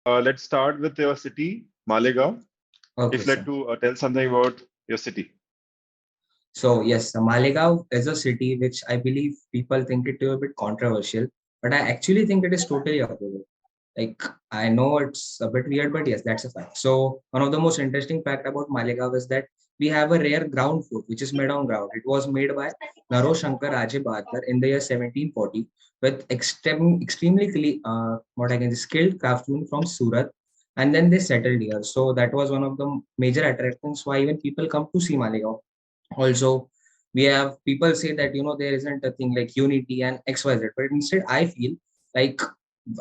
Let's start with your city, Malegaon. Okay, If you'd like sir. to tell something about your city. So yes, Malegaon is a city which I believe people think it to be a bit controversial, but I actually think it is totally opposite. Like I know it's a bit weird, but yes, that's a fact. So one of the most interesting fact about Malegaon is that we have a rare ground fort which is made on ground. It was made by Naro Shankar Raje Bahadur in the year 1740 with extremely what I can say, skilled craftsmen from Surat, and then they settled here. So that was one of the major attractions why even people come to see Malegaon. Also, we have people say that there isn't a thing like unity and XYZ, but instead I feel like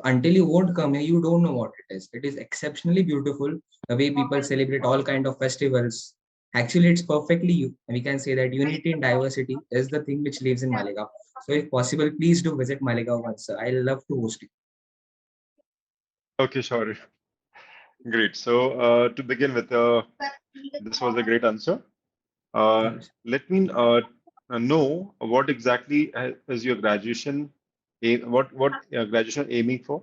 until you won't come here, you don't know what it is. It is exceptionally beautiful. The way people celebrate all kind of festivals. Actually, it's perfectly you. We can say that unity and diversity is the thing which lives in Malegaon. So, if possible, please do visit Malegaon once. Sir. I love to host you. Okay, sure. Great. So to begin with, this was a great answer. Thank you, sir. Let me know what exactly is your graduation what graduation aiming for?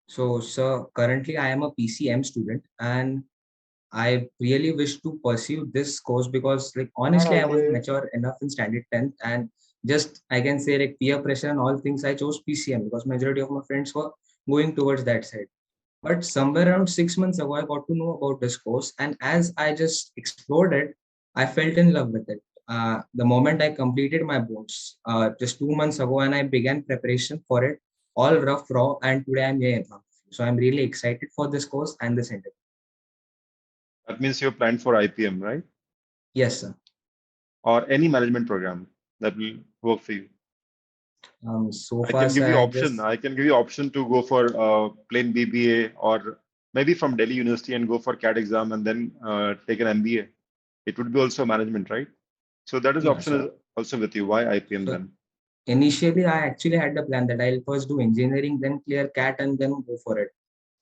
So, sir, currently I am a PCM student, and I really wish to pursue this course because, like, honestly, I wasn't mature enough in standard 10th, and just I can say, like, peer pressure and all things, I chose PCM because majority of my friends were going towards that side. But somewhere around 6 months ago, I got to know about this course, and as I just explored it, I felt in love with it. The moment I completed my boards just 2 months ago, and I began preparation for it, all rough, raw, and today I'm here. So I'm really excited for this course and this interview. That means you're planned for IPM, right? Yes, sir. Or any management program that will work for you. So I far, can give sir, you I option. just I can give you option to go for plain BBA or maybe from Delhi University and go for CAT exam and then take an MBA. It would be also management, right? So that is yeah. option is So also with you. Why IPM so then? initially, I actually had the plan that I'll first do engineering, then clear CAT, and then go for it.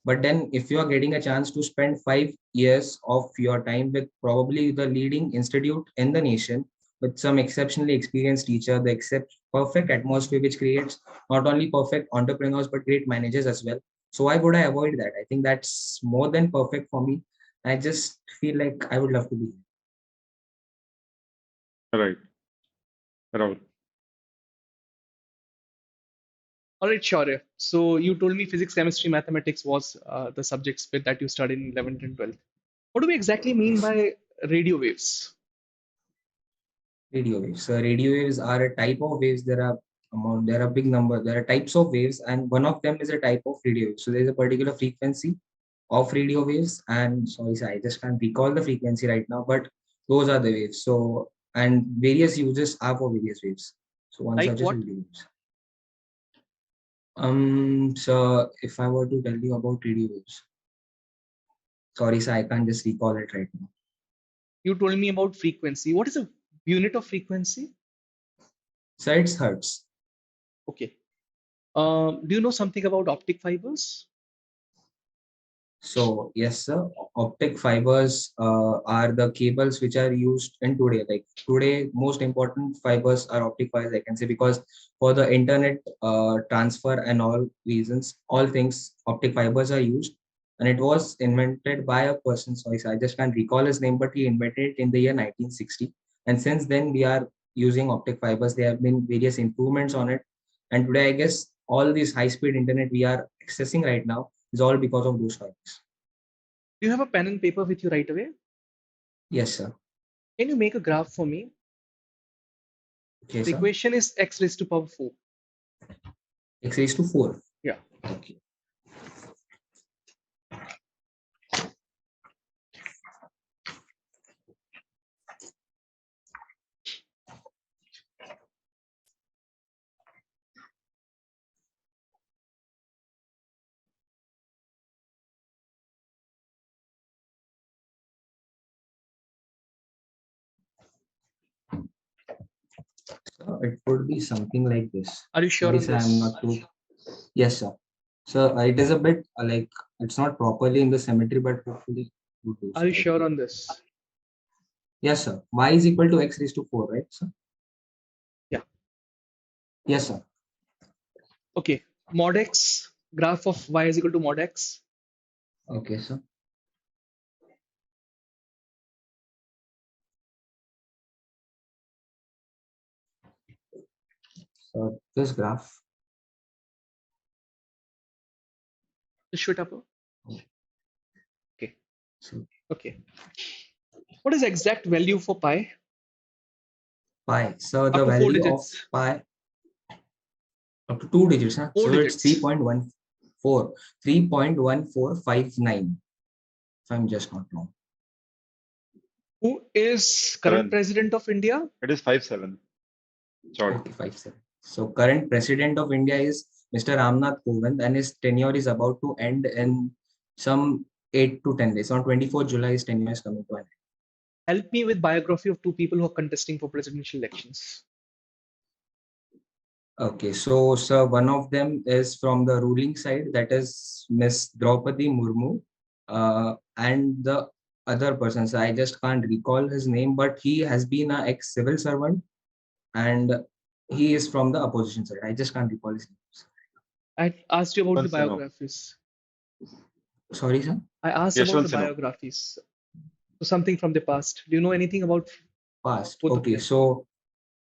But then, if you are getting a chance to spend 5 years of your time with probably the leading institute in the nation, with some exceptionally experienced teacher, the perfect atmosphere which creates not only perfect entrepreneurs but great managers as well. So why would I avoid that? I think that's more than perfect for me. I just feel like I would love to be. Right. Right. All right, sure. So you told me physics, chemistry, mathematics was the subjects that you studied in 11th and 12th. What do we exactly mean by radio waves? Radio waves. So radio waves are a type of waves. There are big number. There are types of waves, and one of them is a type of radio wave. So there is a particular frequency of radio waves, and sorry, sir, I just can't recall the frequency right now, but those are the waves. So and various uses are for various waves. So one Like such is what? radio waves. So if I were to tell you about radio waves, sorry, sir, I can't just recall it right now. You told me about frequency. What is a unit of frequency? So it's hertz. Okay. Do you know something about optic fibers? So yes, sir. Optic fibers are the cables which are used in today. Like today, most important fibers are optic fibers. I can say because for the internet transfer and all reasons, all things optic fibers are used. And it was invented by a person. Sorry, I just can't recall his name, but he invented it in the year 1960. And since then, we are using optic fibers. There have been various improvements on it. And today, I guess all this high-speed internet we are accessing right now is all because of those fibers. Do you have a pen and paper with you right away? Yes, sir. Can you make a graph for me? Okay, The sir. equation is x raised to power 4. X raised to 4. Yeah. Okay. It would be something like this. Are you sure Sorry, on sir, I'm this? not too. Yes, sir. So it is a bit like it's not properly in the symmetry, but hopefully you do, Are sir, you I sure believe. on this? Yes, sir. Y is equal to x raised to 4, right, sir? Yeah. Yes, sir. Okay. Mod x graph of y is equal to mod x. Okay, sir. So this graph. Just show it up. Okay. So Okay. What is the exact value for pi? pi. So Up the to 4 value of digits. pi up to 2 digits. Huh? 4 So it's digits. 3.1459. If I'm just not wrong. Who is current 7. president of India? It is 5-7. Short. Okay, 5-7. So current president of India is Mr. Ramnath Kovind, and his tenure is about to end in some 8 to 10 days. On 24th July, his tenure is coming to an end. Help me with biography of 2 people who are contesting for presidential elections. Okay, so sir, one of them is from the ruling side, that is Miss Draupadi Murmu, and the other person, so I just can't recall his name, but he has been an ex-civil servant, and he is from the opposition side. I just can't recall his name. I asked you about the Yashwant Sinha. biographies. Sorry, sir. I asked about Yashwant the Sinha. biographies. So something from the past. Do you know anything about Past. both of Okay, them? so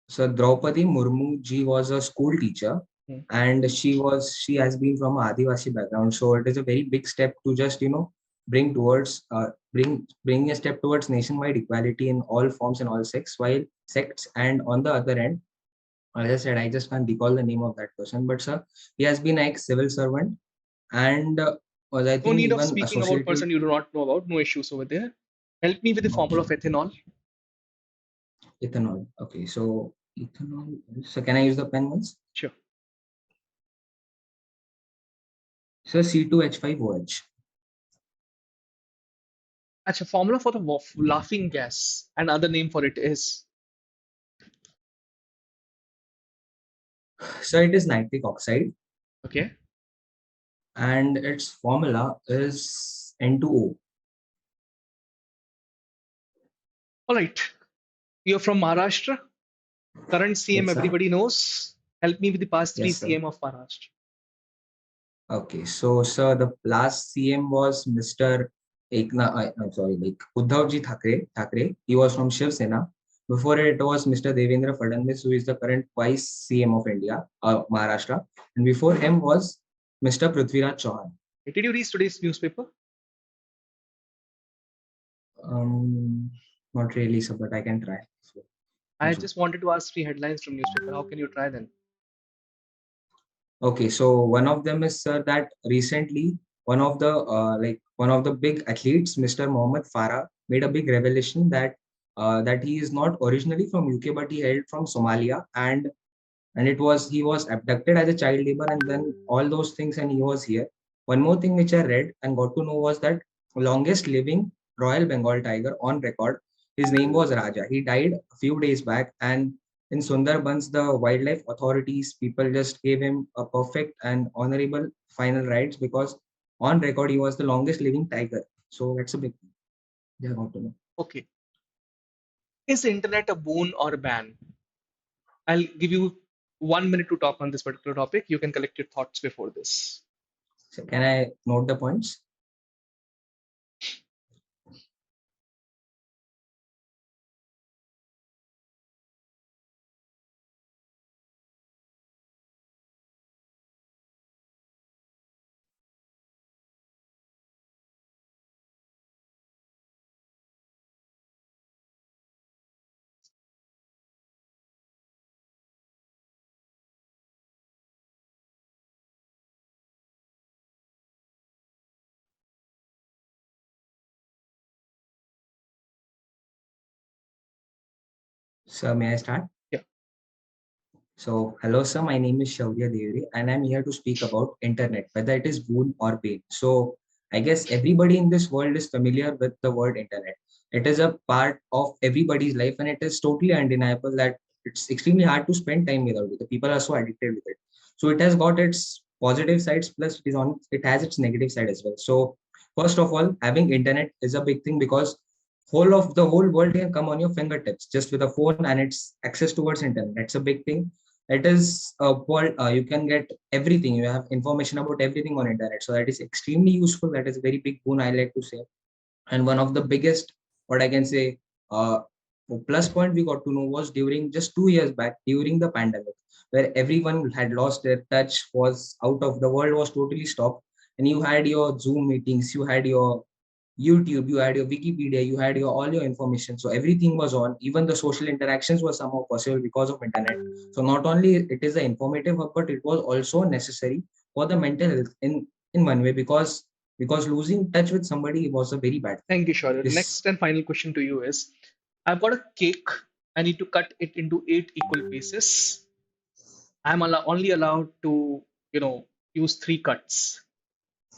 Draupadi Murmu ji was a school teacher, Hmm. and she has been from a Adivasi background. So it is a very big step to just bring towards bring a step towards nationwide equality in all forms and all sects. And on the other end, as I said, I just can't recall the name of that person, but sir, he has been a civil servant, and was I No think need of even speaking about associated person you do not know about. No issues over there. Help me with the formula of ethanol. ethanol. Okay, so ethanol. So can I use the pen once? Sure. So C2H5OH. Achha, formula for the laughing gas. Another name for it is. So it is nitric oxide, Okay. and its formula is N2O. All right. You're from Maharashtra. Current CM Yes, sir. everybody knows. Help me with the past 3 Yes, sir. CM of Maharashtra. Okay, so sir, the last CM was Mr. Uddhavji Thackeray. He was from Shiv Sena. Before it was Mr. Devendra Fadnavis, who is the current vice CM of India, Maharashtra. And before him was Mr. Prithviraj Chauhan. Did you read today's newspaper? Not really, sir, but I can try. So, I just wanted to ask 3 headlines from newspaper. How can you try then? okay, so one of them is, sir, that recently one of the big athletes, Mr. Mohammad Farah, made a big revelation that that he is not originally from UK, but he hailed from Somalia, and he was abducted as a child labor, and then all those things, and he was here. One more thing which I read and got to know was that longest living Royal Bengal tiger on record, his name was Raja. He died a few days back, and in Sundarbans, the wildlife authorities people just gave him a perfect and honorable final rights because on record he was the longest living tiger. So that's a big thing. They got to know. Okay. Is internet a boon or a ban? I'll give you 1 minute to talk on this particular topic. You can collect your thoughts before this. So can I note the points? So may I start? Yeah. So, hello, sir. My name is Shaurya Devri, and I'm here to speak about internet, whether it is boon or bane. So, I guess everybody in this world is familiar with the word internet. It is a part of everybody's life, and it is totally undeniable that it's extremely hard to spend time without it. The people are so addicted with it. So, it has got its positive sides, plus it has its negative side as well. So, first of all, having internet is a big thing because the whole world can come on your fingertips just with a phone and its access towards internet. That's a big thing. it is a world, you can get everything. You have information about everything on internet. So that is extremely useful. That is a very big boon, I like to say. And one of the biggest, what I can say, uh, plus point we got to know was during just 2 years back, during the pandemic, where everyone had lost their touch, was out of the world, was totally stopped. And you had your Zoom meetings, you had your YouTube, you had your Wikipedia, you had your all your information. So everything was on. Even the social interactions were somehow possible because of internet. So not only it is an informative hub, but it was also necessary for the mental health in one way, because losing touch with somebody was a very bad thing. Thank you, Shaurya. This Next and final question to you is, I've got a cake. I need to cut it into 8 equal pieces. Only allowed to, use 3 cuts.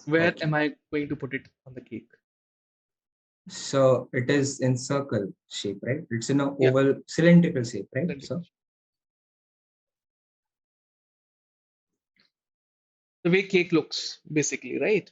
Where okay. am I going to put it on the cake? So it is in circle shape, right? It's in a Yeah, oval cylindrical shape, right? then So the way cake looks, basically, right?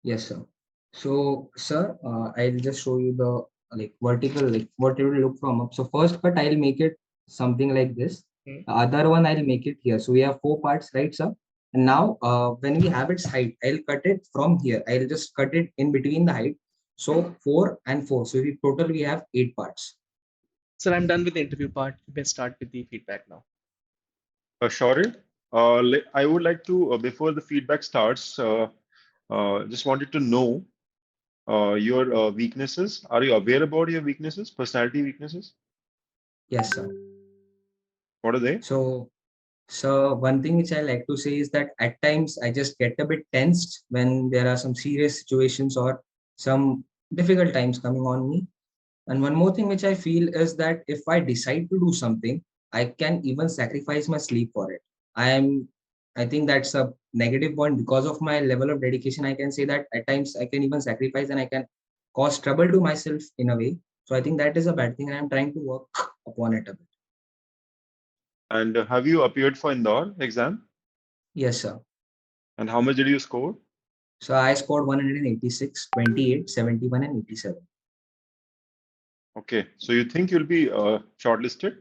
yes, sir. So, sir, I'll just show you the like vertical, like what it will look from up. So first cut, I'll make it something like this. Hmm. The other one, I'll make it here. So we have 4 parts, right, sir? And now, when we have its height, I'll cut it from here. I'll just cut it in between the height. So 4 and 4. So we have 8 parts. So I'm done with the interview part. You may start with the feedback now. Shaurya, I would like to, before the feedback starts, just wanted to know your weaknesses. Are you aware about your weaknesses, personality weaknesses? Yes, sir. What are they? So one thing which I like to say is that at times I just get a bit tensed when there are some serious situations or some difficult times coming on me. And one more thing which I feel is that if I decide to do something, I can even sacrifice my sleep for it. I am, I think that's a negative point because of my level of dedication. I can say that at times I can even sacrifice and I can cause trouble to myself in a way. So I think that is a bad thing and I'm trying to work upon it a bit. And have you appeared for Indore exam? Yes, sir. And how much did you score? So I scored 186, 28, 71, and 87. Okay, so you think you'll be shortlisted?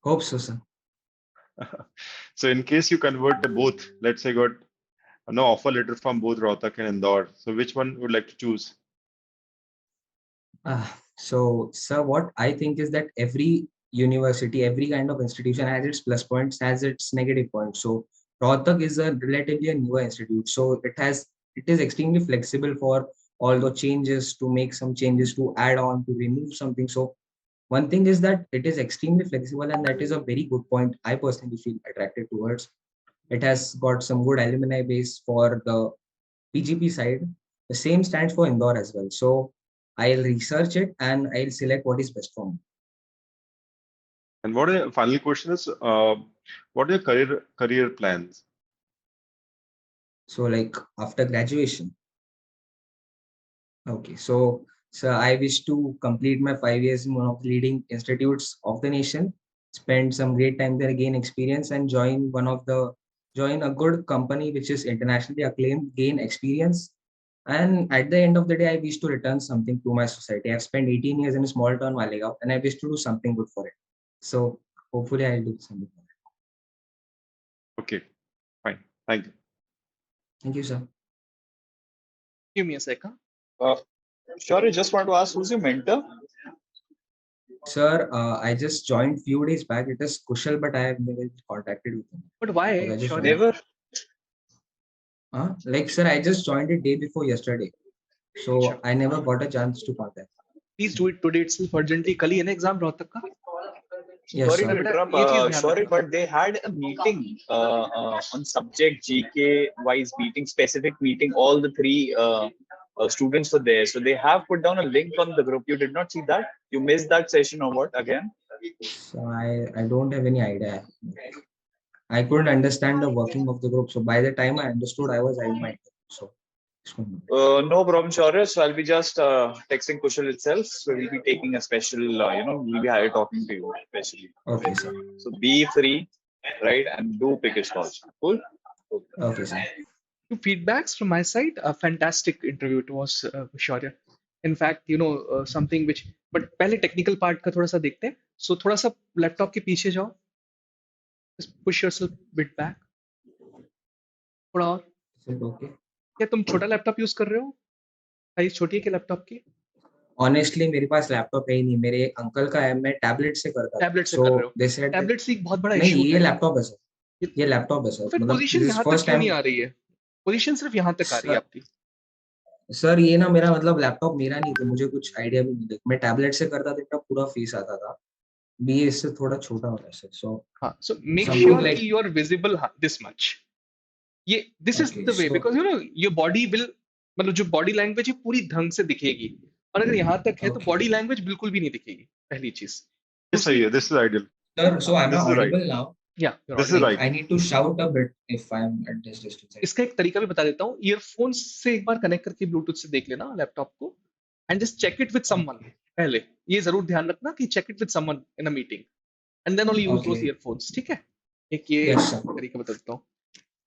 Hope so, sir. So in case you convert to both, let's say got no offer letter from both Rohtak and Indore. So which one would like to choose? So, sir, what I think is that every university, every kind of institution has its plus points, has its negative points. So, Rohtak is a relatively a newer institute, so it is extremely flexible for all the changes, to make some changes, to add on, to remove something. So, one thing is that it is extremely flexible, and that is a very good point. I personally feel attracted towards. It has got some good alumni base for the PGP side. The same stands for Indore as well. So I'll research it and I'll select what is best for me. And what are final question is, what are your career plans? So like after graduation. Okay. So I wish to complete my 5 years in one of the leading institutes of the nation, spend some great time there, gain experience, and join a good company which is internationally acclaimed, gain experience. And at the end of the day, I wish to return something to my society. I've spent 18 years in a small town, Malegaon, and I wish to do something good for it. So hopefully I'll do something for it. Okay, fine. Thank you. Thank you, sir. Give me a second. Uh, sure, I just want to ask who's your mentor? Sir, I just joined few days back. It is Kushal, but I have never contacted with him. But why, Because I just Shaurya? Never. like, sir, I just joined it day before yesterday. So Sure. I never got a chance to contact. Please do it today itself urgently. कल ही है ना exam Rohtak का? Yes, Sorry sir. to interrupt. ये चीज ध्यान Sorry, रखना। but they had a meeting on subject GK wise meeting, specific meeting. All the three students were there. So they have put down a link on the group. You did not see that? You missed that session or what again? So I don't have any idea. I couldn't understand the working of the group. So by the time I understood, I was out my so. No problem, Shaurya. So I'll be just texting Kushal itself. So we'll be taking a special, we'll be here talking to you especially. Okay, sir. So be free, right? And do pick his calls. Cool? Okay, sir. Few feedbacks from my side. A fantastic interview it was, Shaurya. In fact something which, but पहले technical part का थोड़ा सा देखते हैं. सो थोड़ा सा laptop के पीछे जाओ, पुश योरसेल्फ बिट बैक, थोड़ा और. Is it okay? क्या तुम छोटा लैपटॉप यूज कर रहे हो? साइज छोटी है कि लैपटॉप की? ऑनेस्टली मेरे पास लैपटॉप है ही नहीं, मेरे अंकल का है, मैं टैबलेट से करता था. टैबलेट से सो कर रहे हो? दे सेड दैट टैबलेट से एक बहुत बड़ा नहीं, इशू ये है. लैपटॉप है सर, ये- ये लैपटॉप है तो सर. फिर मतलब पोजीशन दिस इज यहाँ तक फर्स्ट क्यों नहीं टाइम. आ रही है? पोजीशन सिर्फ यहाँ तक आ रही है सर आपकी. सर ये ना मेरा मतलब लैपटॉप मेरा नहीं, तो मुझे कुछ आइडिया भी नहीं था. मैं टैबलेट से करता था, मेरा पूरा फेस आता था. बी इससे थोड़ा छोटा होता है सर. सो हाँ, so make something sure like कि you are visible this much. ये this is okay. The way, so because your body will, मतलब जो बॉडी लैंग्वेज है पूरी ढंग से दिखेगी. और अगर यहाँ तक है तो ओके बॉडी लैंग्वेज बिल्कुल भी नहीं दिखेगी, पहली चीज. ये दूसरी, सही है. This is ideal. Sir, so I am This is right. Audible now. या This is Like right. I need to shout a bit if I'm at this distance. इसका एक तरीका भी बता देता हूँ. ईयरफोन से एक बार कनेक्ट करके ब्लूटूथ से देख लेना लैपटॉप को, and just check it with someone. पहले ये जरूर ध्यान रखना कि check it with someone in a meeting, and then only use those Okay. Earphones. ठीक है, एक ये Yes, sir. तरीका बता देता हूँ.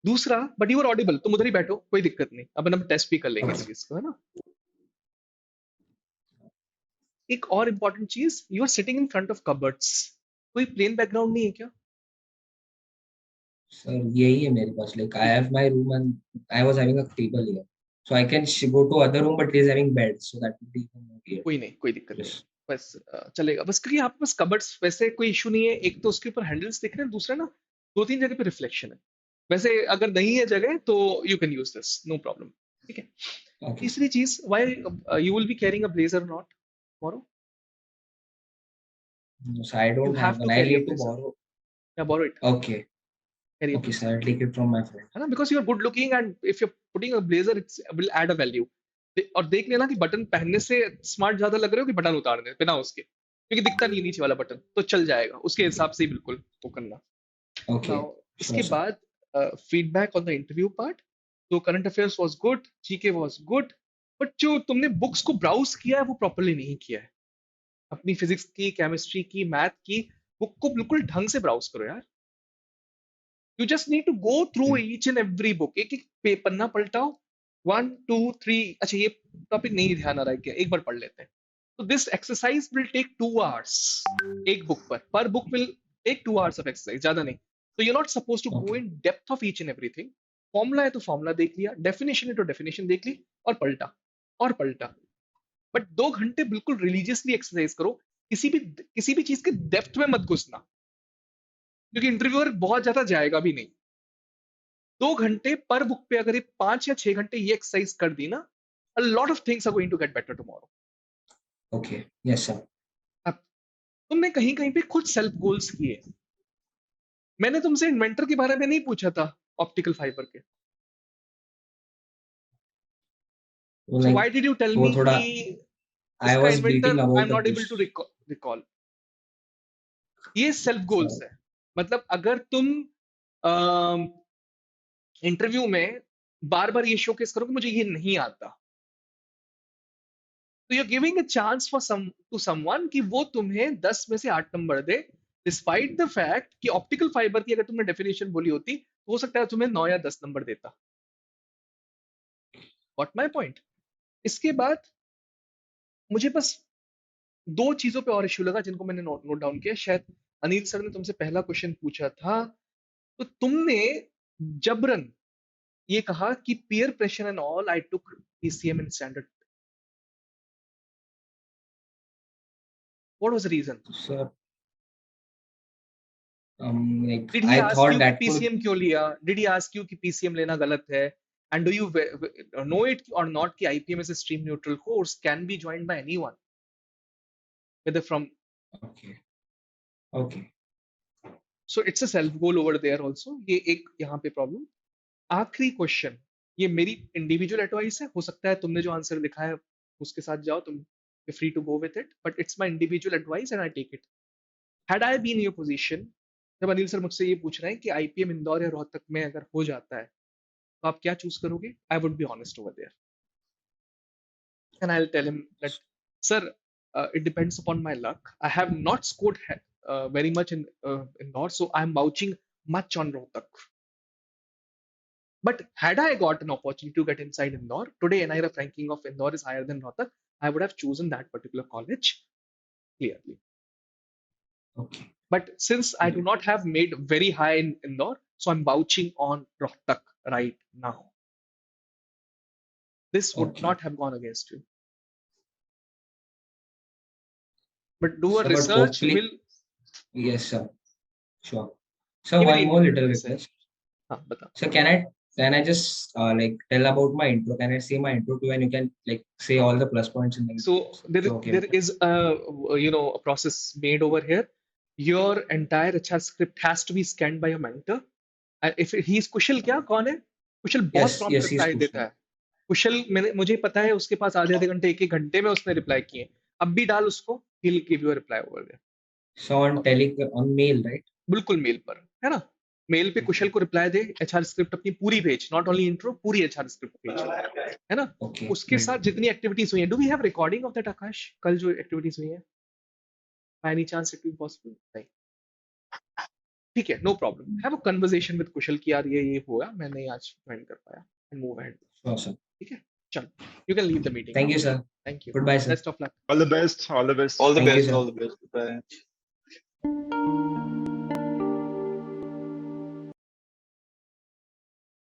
दूसरा, बट यू आर ऑडिबल, तुम उधर ही बैठो, कोई दिक्कत नहीं. अब हम टेस्ट भी कर लेंगे इस Okay. चीज को, है ना. एक और इम्पोर्टेंट चीज, you are sitting in front of cupboards. कोई प्लेन बैकग्राउंड नहीं है क्या? Sir, यही है मेरे पास. Like I have my room and I was having a table here, so I can go to other room, but he is having bed, so that would be even more weird. कोई नहीं, कोई दिक्कत Yes. नहीं. बस चलेगा. बस क्योंकि यहाँ पे बस कबर्ड्स वैसे कोई इशू नहीं है. एक तो उसके ऊपर हैंडल्स दिख रहे हैं, दूसरा ना 2-3 जगह पे रिफ्लेक्शन है. वैसे अगर नहीं है जगह तो you can use this, no problem. ठीक है. Okay. तीसरी चीज, why you will be carrying a blazer not tomorrow? No, so I You don't have have to one. I carry a need to blazer. borrow. Yeah, borrow it. Okay. Carry a Okay, blazer. sir. I'll take it from my friend. है ना, because you are good looking, and if you putting a blazer it's will add a value. और देख लेना कि button पहनने से smart ज्यादा लग रहे हो कि बटन उतारने बिना उसके, क्योंकि दिखता नहीं है नीचे वाला बटन, तो चल जाएगा उसके हिसाब से ही बिल्कुल वो करना. Okay. नाउ Sure, इसके sir. बाद feedback on the interview part. तो current affairs was good, GK was good, but जो तुमने बुक्स को ब्राउज किया है वो प्रॉपर्ली नहीं किया है. अपनी फिजिक्स की, केमिस्ट्री की, मैथ की बुक को बिल्कुल ढंग से ब्राउज करो यार. You just need to go through Okay. each and every book. एक एक पन्ना पलटाओ, 1 2 3. अच्छा, ये टॉपिक नहीं ध्यान आ रहा है क्या, एक बार पढ़ लेते हैं. तो this exercise will take 2 hours एक बुक पर book will take 2 hours of exercise, ज्यादा नहीं. तो you not suppose to go Okay. In depth of each and everything. Formula है तो फॉर्मूला देख लिया, डेफिनेशन है तो डेफिनेशन देख ली, और पलटा और पलटा. बट 2 घंटे बिल्कुल रिलीजियसली एक्सरसाइज करो. किसी भी चीज के डेप्थ में मत घुसना, क्योंकि इंटरव्यूअर बहुत ज्यादा जाएगा भी नहीं. 2 घंटे पर बुक पे अगर ये 5 या 6 घंटे ये एक्सरसाइज कर दी ना, a lot of things are going to get better tomorrow. Okay. Yes, sir. अब तुमने कहीं कहीं पे खुद सेल्फ गोल्स किए. मैंने तुमसे इन्वेंटर के बारे में नहीं पूछा था ऑप्टिकल फाइबर के. So So like why did you tell वो me थोड़ा कि I इसका was inventor bleating I about am the not able bush. To recall? ये सेल्फ गोल्स So है. मतलब अगर तुम इंटरव्यू में बार बार ये शोकेस करो कि मुझे ये नहीं आता, तो you're giving a chance for someone कि वो तुम्हें 10 में से 8 number they, despite the fact कि ऑप्टिकल फाइबर की अगर तुमने डेफिनेशन बोली होती तो हो सकता है तुम्हें 9 या 10 नंबर देता. What my point. इसके बाद मुझे बस 2 चीजों पे और इश्यू लगा जिनको मैंने नोट डाउन किया. शायद अनिल सर ने तुमसे पहला क्वेश्चन पूछा था, तो तुमने जबरन ये कहा कि peer pressure and all, I took PCM in standard. What was the reason? sir, like Did he I ask thought you कि that would. PCM क्यों लिया? Did he ask you कि PCM लेना गलत है? And do you know it or not कि IPM is a stream neutral course, can be joined by anyone, whether from. Okay. Okay. So it's a self goal over there also. ये एक यहाँ पे problem. आखिरी question, ये मेरी individual advice है. हो सकता है तुमने जो आंसर लिखा है उसके साथ जाओ, तुम free to go with it, but it's my individual advice and I take it. Had I been in your position, जब अनिल सर मुझसे ये पूछ रहे हैं कि आईपीएम इंदौर या रोहतक में अगर हो जाता है तो आप क्या चूज करोगे? I would be honest over there, and I will tell him that sir, it depends upon my luck. I have not scored very much in Indore, so I'm vouching much on Rohtak. But had I got an opportunity to get inside Indore, today NIRF ranking of Indore is higher than Rohtak. I would have chosen that particular college clearly. Okay. But since I do not have made very high in Indore, so I'm vouching on Rohtak right now. This would Okay. not have gone against you. But do a So, but research hopefully, will yes, sir. Sure. So even one more in little वैसे request. हाँ बता. So can I just like tell about my intro? Can I say my intro too, and you can like say all the plus points in the intro? So there Okay. there is a a process made over here. Your entire HR script has to be scanned by your mentor. And if he is कुशल क्या कौन है? कुशल बहुत Yes, prompt yes, he's reply देता Kushal. है. कुशल मुझे पता है उसके पास आधे घंटे एक घंटे में उसने रिप्लाई किए. अब भी डाल उसको, he'll give you a reply over there. So on Telegram, on mail, right? बिल्कुल मेल पर है ना. मेल पे कुशल को रिप्लाई दे, एचआर स्क्रिप्ट अपनी पूरी भेज, नॉट ओनली इंट्रो, पूरी एचआर स्क्रिप्ट भेज, है ना. Okay. उसके साथ जितनी एक्टिविटीज हुई हैं, do we have recording of that Akash? कल जो एक्टिविटीज हुई हैं, by any chance it will possible? नहीं. ठीक है, no problem. Have a conversation with Kushal कि यार ये हुआ, मैं नहीं आज ज्वाइन कर पाया, and move ahead. Sure, sir. ठीक है, चलो, you can leave the meeting. Thank you, sir. Thank you. Goodbye, sir. Best of luck. All the best. All the best. All the Thank you, best. sir. All the best. Bye.